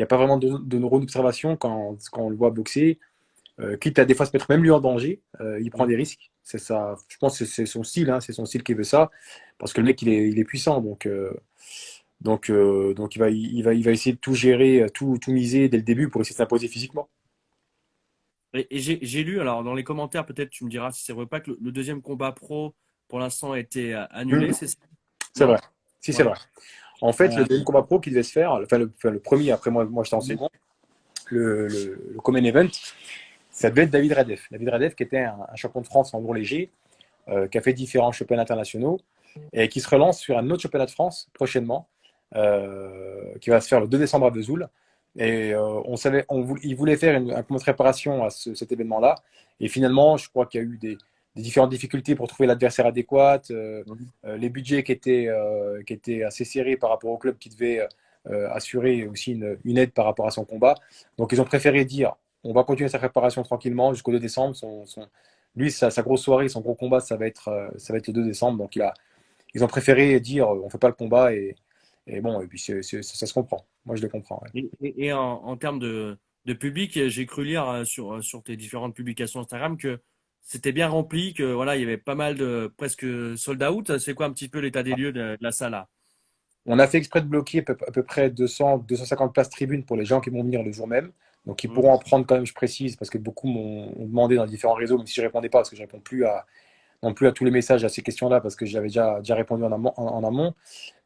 a pas vraiment de neurones d'observation quand on le voit boxer. Quitte à des fois se mettre même lui en danger, il prend Mm. des risques. C'est ça, je pense que c'est son style, hein, c'est son style qui veut ça, parce que le mec il est puissant, donc il va essayer de tout gérer, tout miser dès le début pour essayer de s'imposer physiquement. Et j'ai lu, alors dans les commentaires, peut-être tu me diras si c'est vrai ou pas, que le deuxième combat pro pour l'instant, a été annulé. C'est ça? C'est Non? vrai. Si, c'est Ouais. vrai. En fait, le Euh, deuxième combat pro qui devait se faire, le premier, après moi j'étais en second, le Common Event, ça devait être David Radev. David Radev qui était un champion de France en lourd léger, qui a fait différents championnats internationaux et qui se relance sur un autre championnat de France prochainement, qui va se faire le 2 décembre à Vesoul. Et il voulait faire un combat de préparation à cet événement-là. Et finalement, je crois qu'il y a eu des différentes difficultés pour trouver l'adversaire adéquat, les budgets qui étaient assez serrés par rapport au club qui devait assurer aussi une aide par rapport à son combat. Donc ils ont préféré dire on va continuer sa préparation tranquillement jusqu'au 2 décembre. Lui, sa grosse soirée, son gros combat, ça va être le 2 décembre. Donc ils ont préféré dire on ne fait pas le combat et bon, et puis ça se comprend. Moi, je le comprends. Ouais. et en termes de public, j'ai cru lire sur tes différentes publications Instagram que c'était bien rempli, que voilà, il y avait pas mal de presque sold out. C'est quoi un petit peu l'état des lieux de la salle là? On a fait exprès de bloquer à peu près 200, 250 places tribunes pour les gens qui vont venir le jour même. Donc, ils Hmm. pourront en prendre quand même, je précise, parce que beaucoup m'ont demandé dans différents réseaux, même si je ne répondais pas, parce que je ne réponds plus non plus à tous les messages à ces questions-là, parce que j'avais déjà répondu en amont.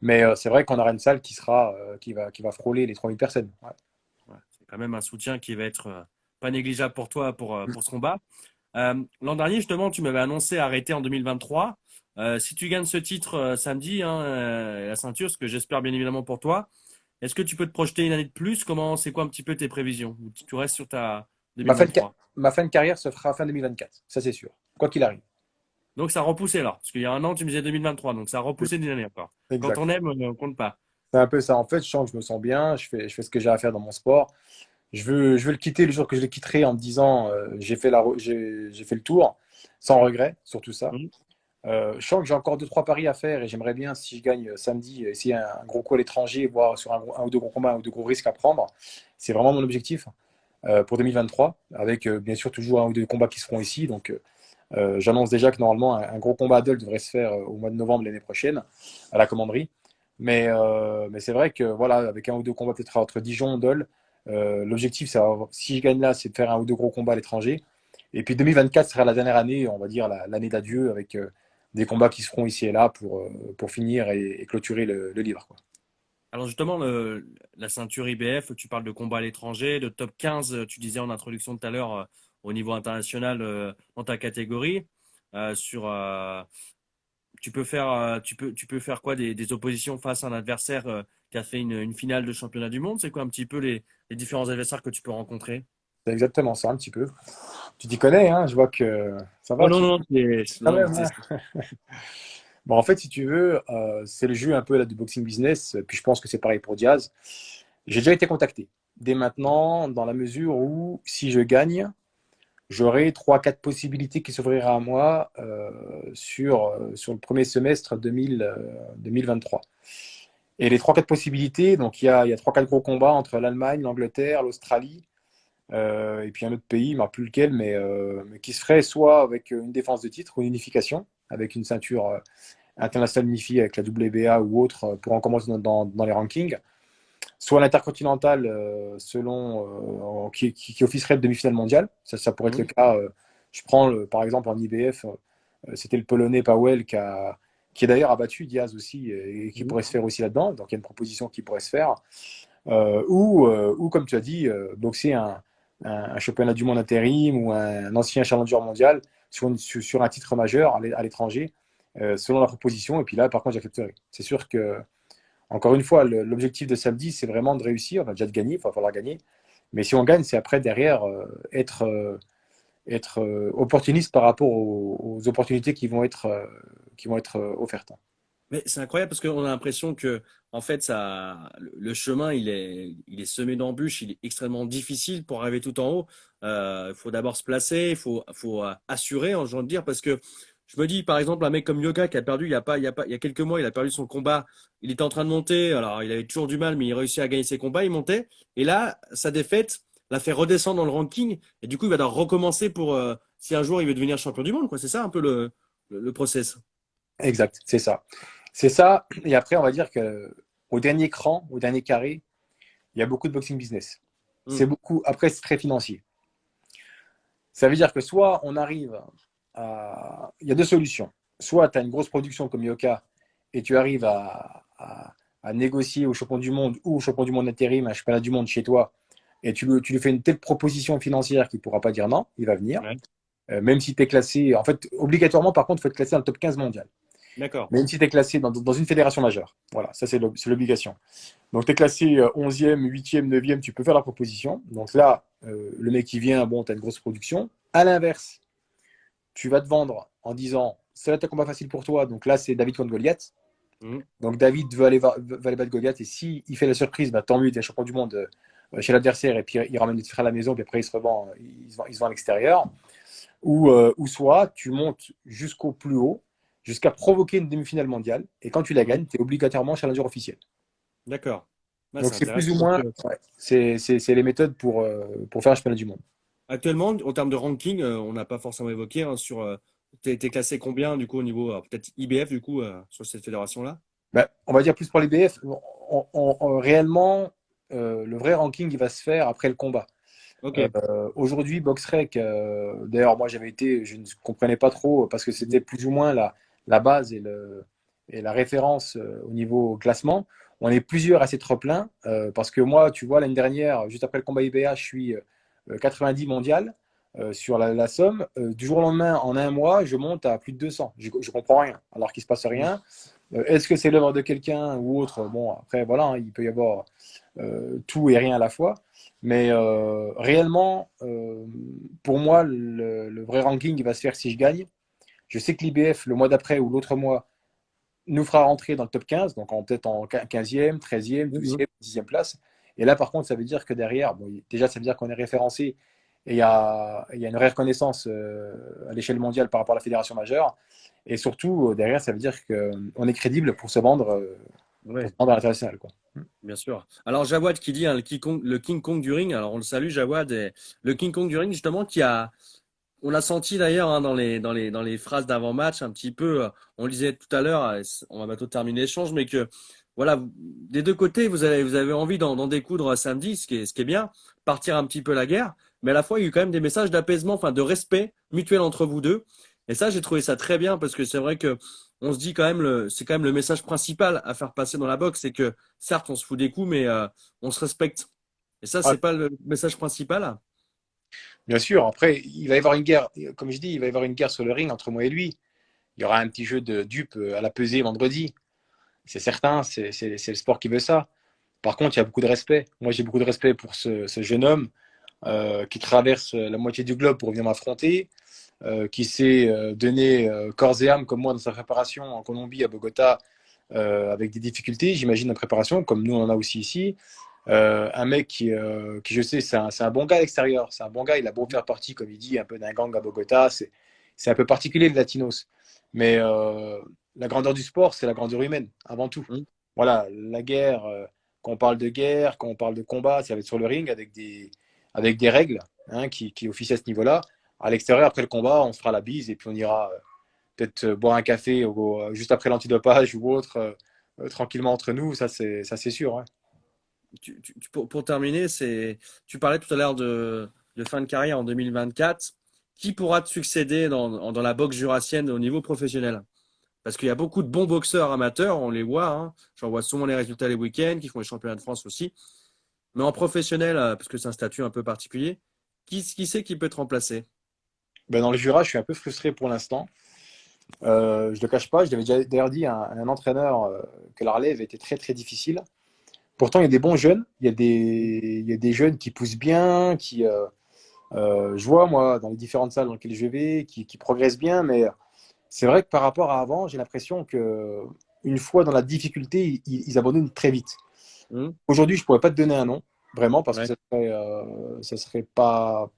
Mais c'est vrai qu'on aura une salle qui va frôler les 3000 personnes. Ouais. Ouais, c'est quand même un soutien qui va être pas négligeable pour toi pour ce combat. L'an dernier, justement, tu m'avais annoncé arrêter en 2023. Si tu gagnes ce titre samedi, hein, la ceinture, ce que j'espère bien évidemment pour toi, est-ce que tu peux te projeter une année de plus? C'est quoi un petit peu tes prévisions? Ou tu restes sur ta Ma fin, de, 2023? ma fin de carrière se fera fin 2024, ça c'est sûr, quoi qu'il arrive. Donc ça a repoussé alors, parce qu'il y a un an, tu me disais 2023, donc ça a repoussé d'une année encore. Quand Exact. on aime, on compte pas. C'est un peu ça. En fait, je sens que je me sens bien, je fais ce que j'ai à faire dans mon sport. Je veux le quitter le jour que je le quitterai en me disant j'ai fait le tour, sans regret, surtout ça. Hmm. Je sens que j'ai encore deux trois paris à faire et j'aimerais bien, si je gagne samedi, essayer un gros coup à l'étranger, voir sur un ou deux gros combats, un ou deux gros risques à prendre. C'est vraiment mon objectif pour 2023, avec bien sûr toujours un ou deux combats qui se feront ici. Donc j'annonce déjà que normalement un gros combat à Dole devrait se faire au mois de novembre l'année prochaine à la commanderie. Mais c'est vrai que voilà, avec un ou deux combats peut-être entre Dijon, Dole, l'objectif, si je gagne là, c'est de faire un ou deux gros combats à l'étranger. Et puis 2024 sera la dernière année, on va dire l'année d'adieu, avec des combats qui se feront ici et là pour finir et clôturer le livre, quoi. Alors justement, la ceinture IBF, tu parles de combat à l'étranger, de top 15, tu disais en introduction tout à l'heure, au niveau international dans ta catégorie. Sur, tu peux faire quoi des oppositions face à un adversaire qui a fait une finale de championnat du monde? C'est quoi un petit peu les différents adversaires que tu peux rencontrer? C'est exactement ça, un petit peu. Tu t'y connais, hein, je vois que ça Oh va, non, tu non, quand non, même, hein. Bon, en fait, si tu veux, c'est le jeu un peu là, du boxing business, puis je pense que c'est pareil pour Diaz. J'ai déjà été contacté dès maintenant, dans la mesure où si je gagne, j'aurai trois quatre possibilités qui s'ouvriraient à moi sur le premier semestre 2023. Et les trois quatre possibilités, donc il y a 3-4 gros combats entre l'Allemagne, l'Angleterre, l'Australie, et puis un autre pays, je ne me rappelle plus lequel, mais qui se ferait soit avec une défense de titre ou une unification, avec une ceinture internationale unifiée avec la WBA ou autre pour en commencer dans les rankings, soit l'intercontinental qui officierait de demi-finale mondiale. Ça pourrait être le Mhm. cas. Je prends par exemple en IBF, c'était le Polonais Powell qui est d'ailleurs abattu Diaz aussi et qui Mhm. pourrait se faire aussi là-dedans. Donc il y a une proposition qui pourrait se faire. Ou comme tu as dit, boxer un championnat du monde intérim ou un ancien challenger mondial sur un titre majeur à l'étranger, selon la proposition. Et puis là, par contre, j'accepterai. C'est sûr que, encore une fois, l'objectif de samedi, c'est vraiment de réussir. On va déjà de gagner, il va falloir gagner. Mais si on gagne, c'est après, derrière, être opportuniste par rapport aux opportunités qui vont être offertes. Mais c'est incroyable parce qu'on a l'impression que, en fait, le chemin, il est semé d'embûches, il est extrêmement difficile pour arriver tout en haut. Il faut d'abord se placer, faut assurer, hein, j'ai envie de dire, parce que je me dis, par exemple, un mec comme Yoga qui a perdu il y a quelques mois, il a perdu son combat, il était en train de monter, alors il avait toujours du mal, mais il réussit à gagner ses combats, il montait, et là, sa défaite l'a fait redescendre dans le ranking, et du coup, il va devoir recommencer pour, si un jour il veut devenir champion du monde, quoi. C'est ça un peu le process. Exact, c'est ça. C'est ça. Et après, on va dire que au dernier cran, au dernier carré, il y a beaucoup de boxing business. C'est Hmm. beaucoup. Après, c'est très financier. Ça veut dire que soit on arrive à. Il y a deux solutions. soit tu as une grosse production comme Yoka et tu arrives à négocier au champion du monde ou au champion du monde intérim, un championnat du monde chez toi, et tu lui fais une telle proposition financière qu'il ne pourra pas dire non, il va venir. Ouais. Même si tu es classé, en fait, obligatoirement, par contre, il faut être classé dans le top 15 mondial. D'accord. Même si tu es classé dans une fédération majeure. Voilà, ça c'est l'obligation. Donc tu es classé 11e, 8e, 9e, tu peux faire la proposition. Donc là, le mec qui vient, bon, tu as une grosse production. À l'inverse, tu vas te vendre en disant, ça va être un combat facile pour toi. Donc là, c'est David contre Goliath. Mhm. Donc David veut aller battre Goliath. Et s'il fait la surprise, bah, tant mieux, il est champion du monde chez l'adversaire. Et puis il ramène des titres à la maison. Puis après, il se revend, il se vend à l'extérieur. Ou soit tu montes jusqu'au plus haut, jusqu'à provoquer une demi-finale mondiale. Et quand tu la gagnes, tu es obligatoirement challenger officiel. D'accord. Ouais, Donc c'est c'est plus intéressant. ou Donc, moins, ouais, c'est les méthodes pour faire un championnat du monde. actuellement, en termes de ranking, on n'a pas forcément évoqué hein, sur. T'es classé combien du coup au niveau peut-être IBF du coup sur cette fédération-là? Ben, on va dire plus pour les BF. Réellement, le vrai ranking, il va se faire après le combat. Ok. Aujourd'hui, BoxRec, d'ailleurs, moi j'avais été, je ne comprenais pas trop parce que c'était plus ou moins la base et la référence au niveau classement. On est plusieurs à s'être plein parce que moi, tu vois, l'année dernière, juste après le combat IBA, je suis 90 mondial sur la somme. Du jour au lendemain, en un mois, je monte à plus de 200. Je ne comprends rien alors qu'il ne se passe Mhm. rien. Est-ce que c'est l'œuvre de quelqu'un ou autre? Bon, après, voilà, hein, il peut y avoir tout et rien à la fois. Mais réellement, pour moi, le vrai ranking il va se faire si je gagne. Je sais que l'IBF, le mois d'après ou l'autre mois, nous fera rentrer dans le top 15, donc peut-être en 15e, 13e, Mhm. 12e, 10e place. Et là, par contre, ça veut dire que derrière, bon, déjà, ça veut dire qu'on est référencé et il y a une vraie reconnaissance à l'échelle mondiale par rapport à la fédération majeure. Et surtout, derrière, ça veut dire qu'on est crédible pour se Ouais. vendre à l'international, quoi. Bien sûr. Alors Jawad qui dit hein, le King Kong du ring. Alors on le salue Jawad et le King Kong du ring justement qui a on l'a senti d'ailleurs hein, dans les phrases d'avant-match un petit peu. On le disait tout à l'heure, on va bientôt terminer l'échange, mais que voilà, des deux côtés, vous avez envie d'en découdre samedi, ce qui est bien, partir un petit peu la guerre, mais à la fois il y a eu quand même des messages d'apaisement, enfin de respect mutuel entre vous deux. Et ça, j'ai trouvé ça très bien parce que c'est vrai que on se dit quand même c'est quand même le message principal à faire passer dans la boxe, c'est que certes on se fout des coups, mais on se respecte. Et ça, Ah, c'est pas le message principal. bien sûr, après, il va y avoir une guerre, comme je dis, il va y avoir une guerre sur le ring entre moi et lui. Il y aura un petit jeu de dupes à la pesée vendredi. C'est certain, c'est le sport qui veut ça. Par contre, il y a beaucoup de respect. Moi, j'ai beaucoup de respect pour ce jeune homme qui traverse la moitié du globe pour venir m'affronter, qui s'est donné corps et âme comme moi dans sa préparation en Colombie, à Bogota, avec des difficultés, j'imagine, en préparation, comme nous on en a aussi ici. Un mec qui, je sais, c'est un bon gars à l'extérieur. C'est un bon gars. Il a beau faire partie, comme il dit, un peu d'un gang à Bogota. C'est un peu particulier, le Latinos. Mais la grandeur du sport, c'est la grandeur humaine, avant tout. Hein. Voilà, la guerre, quand on parle de guerre, quand on parle de combat, ça va être sur le ring avec des règles hein, qui officient à ce niveau-là. À l'extérieur, après le combat, on se fera la bise et puis on ira peut-être boire un café juste après l'antidopage ou autre, tranquillement entre nous. Ça, c'est sûr. Ouais. Pour terminer, tu parlais tout à l'heure de fin de carrière en 2024. Qui pourra te succéder dans la boxe jurassienne au niveau professionnel? Parce qu'il y a beaucoup de bons boxeurs amateurs, on les voit. Hein. J'en vois souvent les résultats les week-ends, qui font les championnats de France aussi. Mais en professionnel, parce que c'est un statut un peu particulier, qui c'est qui peut te remplacer? Ben, dans le Jura, je suis un peu frustré pour l'instant. Je ne le cache pas, je l'avais déjà d'ailleurs dit à un entraîneur que la relève était très très difficile. Pourtant, il y a des bons jeunes, il y a des jeunes qui poussent bien, je vois moi dans les différentes salles dans lesquelles je vais, qui progressent bien, mais c'est vrai que par rapport à avant, j'ai l'impression que une fois dans la difficulté, ils abandonnent très vite. Hum. Aujourd'hui, je ne pourrais pas te donner un nom, vraiment, parce que Ouais. ça serait pas,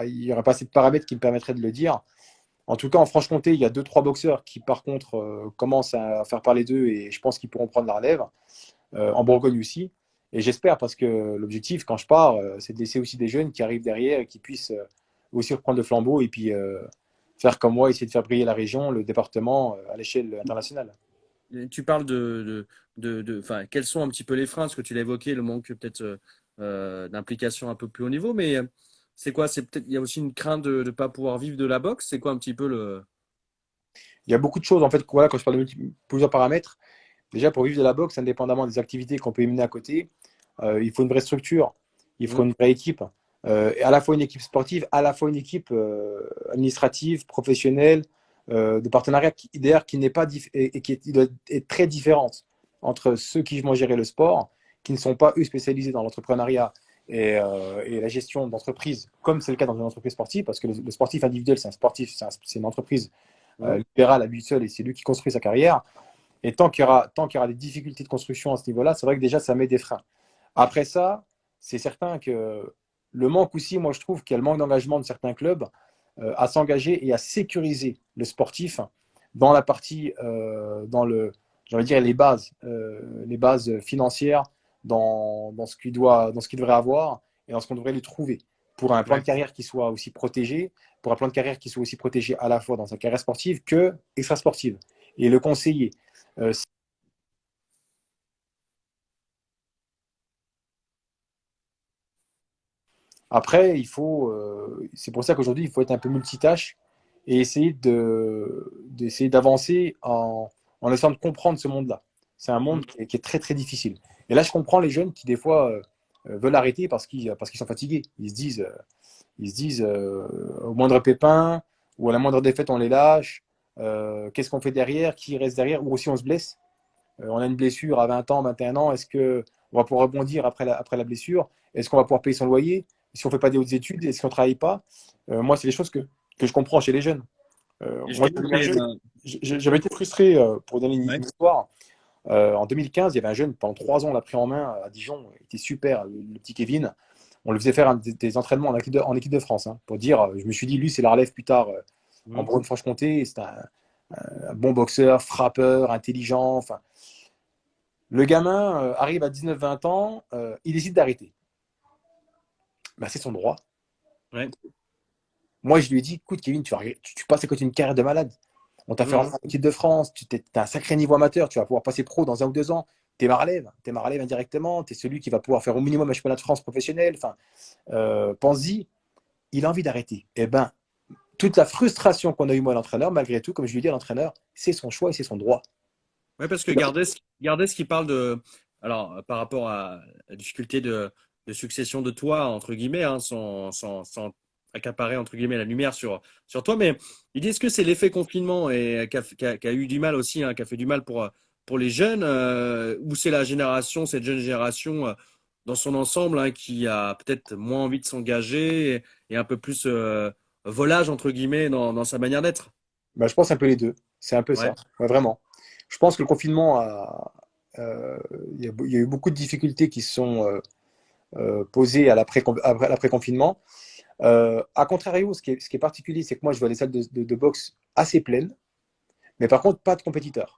il n'y aurait pas assez de paramètres qui me permettraient de le dire. En tout cas, en Franche-Comté, il y a deux, trois boxeurs qui, par contre, commencent à faire parler d'eux et je pense qu'ils pourront prendre la relève. En Bourgogne aussi. Et j'espère parce que l'objectif, quand je pars, c'est de laisser aussi des jeunes qui arrivent derrière et qui puissent aussi reprendre le flambeau et puis faire comme moi, essayer de faire briller la région, le département à l'échelle internationale. Tu parles enfin, quels sont un petit peu les freins? Parce que tu l'as évoqué, le manque peut-être d'implication un peu plus haut niveau, mais c'est quoi? C'est peut-être il y a aussi une crainte de ne pas pouvoir vivre de la boxe. C'est quoi un petit peu le. Il y a beaucoup de choses, en fait, voilà, quand je parle de plusieurs paramètres. Déjà, pour vivre de la boxe, indépendamment des activités qu'on peut y mener à côté, il faut une vraie structure, il faut Mhm. une vraie équipe. Et à la fois une équipe sportive, à la fois une équipe administrative, professionnelle, de partenariat, d'ailleurs, qui n'est pas et qui doit être très différente entre ceux qui vont gérer le sport, qui ne sont pas, eux, spécialisés dans l'entrepreneuriat et la gestion d'entreprise, comme c'est le cas dans une entreprise sportive, parce que le sportif individuel, c'est un sportif, c'est une entreprise Mhm. libérale à lui seul et c'est lui qui construit sa carrière. Et tant qu'il y aura des difficultés de construction à ce niveau-là, c'est vrai que déjà, ça met des freins. Après ça, c'est certain que le manque aussi, moi, je trouve qu'il y a le manque d'engagement de certains clubs à s'engager et à sécuriser le sportif dans la partie, j'ai envie de dire, les bases financières dans ce qu'il devrait avoir et dans ce qu'on devrait lui trouver pour un plan Ouais. de carrière qui soit aussi protégé, pour un plan de carrière qui soit aussi protégé à la fois dans sa carrière sportive que extra-sportive. Et le conseiller. Euh, Après, c'est pour ça qu'aujourd'hui, il faut être un peu multitâche et d'essayer d'avancer en essayant de comprendre ce monde-là. C'est un monde Mhm. qui est très, très difficile. Et là, je comprends les jeunes qui, des fois, veulent arrêter parce qu'ils sont fatigués. Ils se disent, au moindre pépin ou à la moindre défaite, on les lâche. Qu'est-ce qu'on fait derrière? Qui reste derrière? Ou aussi, on se blesse. On a une blessure à 20 ans, 21 ans. Est-ce qu'on va pouvoir rebondir après la blessure? Est-ce qu'on va pouvoir payer son loyer? Si on ne fait pas des hautes études, est-ce qu'on ne travaille pas? Moi, c'est des choses que je comprends chez les jeunes. Et Moi, justement, c'est, j'avais été frustré, pour donner ouais. une histoire. En 2015, il y avait un jeune, pendant 3 ans, on l'a pris en main à Dijon. Il était super, le petit Kevin. On le faisait faire des entraînements en équipe de France, hein, pour dire, je me suis dit, lui, c'est la relève plus tard en Mhm. Bourgogne-Franche-Comté. C'est un bon boxeur, frappeur, intelligent. Enfin, le gamin arrive à 19-20 ans, il décide d'arrêter. Ben, c'est son droit. Ouais. Moi, je lui ai dit, écoute, Kevin, tu passes à côté d'une carrière de malade. On t'a fait Mhm. rentrer en équipe de France, tu as un sacré niveau amateur, tu vas pouvoir passer pro dans 1 ou 2 ans. T'es ma relève indirectement, t'es celui qui va pouvoir faire au minimum un championnat de France professionnel. Enfin, pense-y, il a envie d'arrêter. Eh ben, toute la frustration qu'on a eu moi à l'entraîneur, malgré tout, comme je lui ai dit à l'entraîneur, c'est son choix et c'est son droit. Ouais, parce que Et donc, Gardez qui parle de, alors, par rapport à la difficulté de succession de toi, entre guillemets, hein, sans accaparer, entre guillemets, la lumière sur toi, mais il dit, est-ce que c'est l'effet confinement et qui a eu du mal aussi, hein, qui a fait du mal pour les jeunes, ou c'est la génération, cette jeune génération, dans son ensemble, hein, qui a peut-être moins envie de s'engager et un peu plus volage, entre guillemets, dans sa manière d'être? bah, je pense un peu les deux. C'est un peu ça. Ouais. Ouais, vraiment. Je pense que le confinement il y a eu beaucoup de difficultés qui se sont posées à l'après-confinement. À contrario, ce qui est particulier, c'est que moi, je vois les salles de boxe assez pleines, mais par contre, pas de compétiteurs.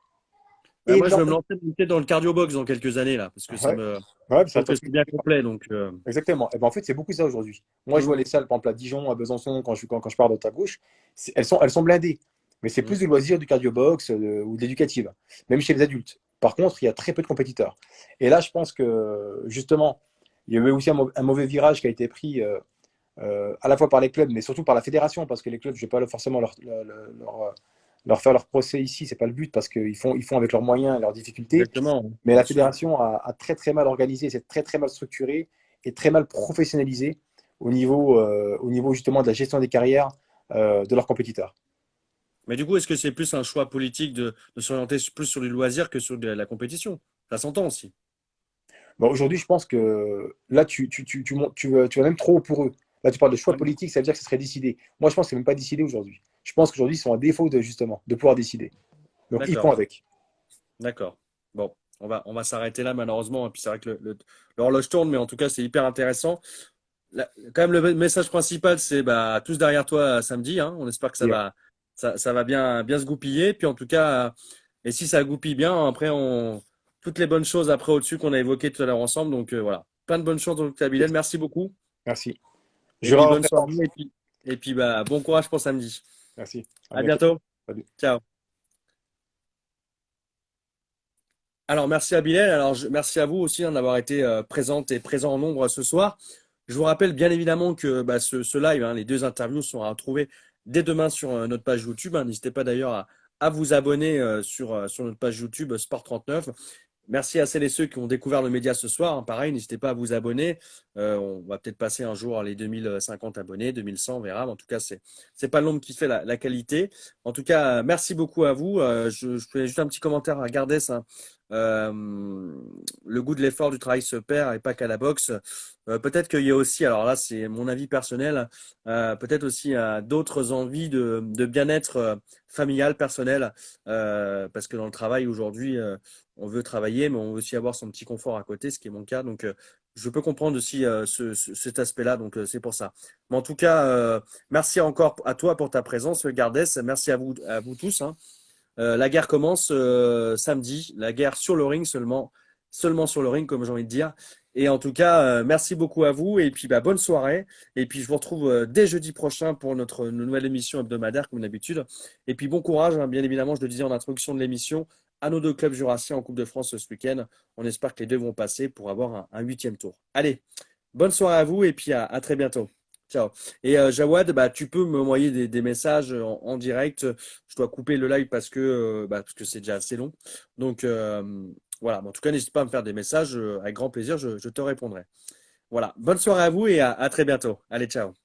Bah, moi, je vais me Énorme. lancer peut-être dans le cardio box dans quelques années, là, parce que Ouais, je ouais, trouve que c'est bien complet. Donc, exactement. Et ben, en fait, c'est beaucoup ça aujourd'hui. Moi, je mm, vois les salles, par exemple, à Dijon, à Besançon, quand je pars de ta gauche, elles sont blindées. Mais c'est mm. plus du loisir, du cardio box ou de l'éducative, même chez les adultes. Par contre, il y a très peu de compétiteurs. Et là, je pense que, justement, il y avait aussi un mauvais virage qui a été pris à la fois par les clubs, mais surtout par la fédération, parce que les clubs, je ne vais pas forcément leur faire leur procès ici, c'est pas le but, parce qu'ils font avec leurs moyens et leurs difficultés. Exactement, Mais bien la sûr. fédération a très très mal organisé, c'est très très mal structuré et très mal professionnalisé au niveau justement de la gestion des carrières de leurs compétiteurs. Mais du coup, est-ce que c'est plus un choix politique de s'orienter plus sur les loisirs que sur de la compétition? Ça s'entend aussi. Bon, aujourd'hui, je pense que là, tu vas même trop haut pour eux. Là, tu parles de choix Ouais. politique, ça veut dire que ce serait décidé. Moi, je pense que c'est même pas décidé aujourd'hui. Je pense qu'aujourd'hui, ils sont à défaut de pouvoir décider. Donc, ils font D'accord, avec. d'accord. Bon, on va s'arrêter là, malheureusement. Et puis, c'est vrai que l'horloge tourne, mais en tout cas, c'est hyper intéressant. Quand même, le message principal, c'est bah, tous derrière toi samedi, hein. On espère que ça Et, va, ça va bien se goupiller. Puis en tout cas, et si ça goupille bien, après, toutes les bonnes choses après au-dessus qu'on a évoquées tout à l'heure ensemble. Donc voilà, plein de bonnes choses dans le Bilal. Merci beaucoup. merci. Et Je puis bonne représente. soirée. Et puis bah, bon courage pour samedi. Merci. À À bientôt. bientôt. Salut. Ciao. Alors, merci à Bilal. Alors, merci à vous aussi hein, d'avoir été présente et présent en nombre ce soir. Je vous rappelle bien évidemment que bah, ce live, hein, les deux interviews sont à retrouver dès demain sur notre page YouTube, hein. N'hésitez pas d'ailleurs à vous abonner sur notre page YouTube Sport 39. Merci à celles et ceux qui ont découvert le média ce soir, hein. Pareil, n'hésitez pas à vous abonner. On va peut-être passer un jour les 2050 abonnés, 2100, on verra. Mais en tout cas, c'est pas le nombre qui fait la qualité. En tout cas, merci beaucoup à vous. Je fais juste un petit commentaire à Gardès, hein. Le goût de l'effort du travail se perd et pas qu'à la boxe. Peut-être qu'il y a aussi, alors là c'est mon avis personnel, peut-être aussi d'autres envies de bien-être familial, personnel, parce que dans le travail aujourd'hui, on veut travailler, mais on veut aussi avoir son petit confort à côté, ce qui est mon cas. Donc, je peux comprendre aussi cet aspect-là. Donc, c'est pour ça. Mais en tout cas, merci encore à toi pour ta présence, Gardès. Merci à vous tous, hein. La guerre commence samedi. La guerre sur le ring seulement sur le ring, comme j'ai envie de dire. Et en tout cas, merci beaucoup à vous. Et puis, bonne soirée. Et puis, je vous retrouve dès jeudi prochain pour notre nouvelle émission hebdomadaire, comme d'habitude. Et puis, bon courage, hein, bien évidemment, je le disais en introduction de l'émission, à nos deux clubs jurassiens en Coupe de France ce week-end. On espère que les deux vont passer pour avoir un 8e tour. Allez, bonne soirée à vous et puis à très bientôt. Ciao. Et Jawad, tu peux me envoyer des messages en direct. Je dois couper le live parce que c'est déjà assez long. Donc voilà. En tout cas, n'hésite pas à me faire des messages. Avec grand plaisir, je te répondrai. Voilà. Bonne soirée à vous et à très bientôt. Allez, ciao.